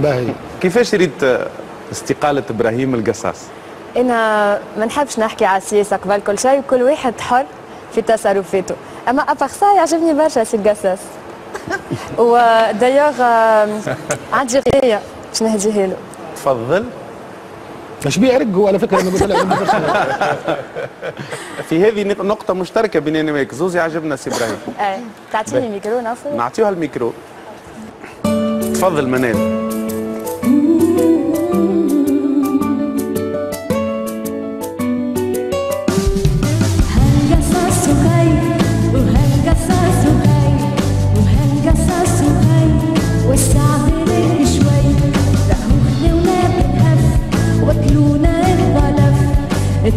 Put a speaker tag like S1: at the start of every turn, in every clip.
S1: باهي.
S2: كيفاش ريت استقالة إبراهيم القصاص؟
S3: انا ما نحبش نحكي على السياسه قبل كل شيء، وكل واحد حر في تصرفاته، اما ابارسا يعجبني برشا سي القصاص. ودايوغ عندي غنية باش نهديها له.
S2: تفضل.
S1: اش بيه عرق هو على فكره انا قلت لك.
S2: في هذه نقطة مشتركة بيننا وياك، زوز يعجبنا سي إبراهيم.
S3: اي تعطيني ميكرو نعرفوا؟
S2: نعطيوها الميكرو. تفضل منال.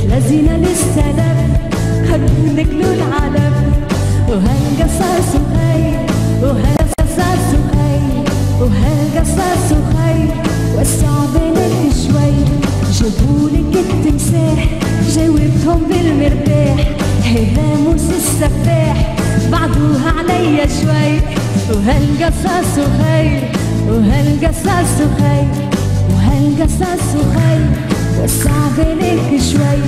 S4: تلازينا للسلف خلونا ناكلوا العلف وهالقصاص وخير وهالقصاص وخير وهالقصاص وخير وسعوا بالك شوي جابولك التمساح جاوبتهم بالمرتاح هذا موس السفاح بعدوها عليا شوي وهالقصاص وخير وهالقصاص وخير وهالقصاص وخير وسع بالك شوي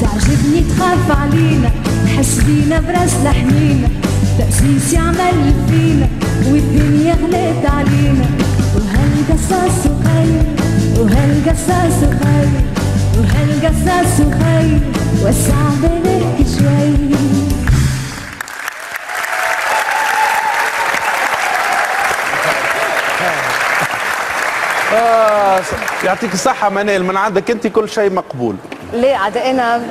S4: تعجبني تخاف علينا تحس بينا براس لحنينا تأسيس يعمل فينا والدنيا غلت علينا وهالقصاص خير وهالقصاص خير وهالقصاص خير وسع بالك شوي.
S2: يعطيك الصحة منال، من عندك أنت كل شيء مقبول.
S3: ليه عاد انا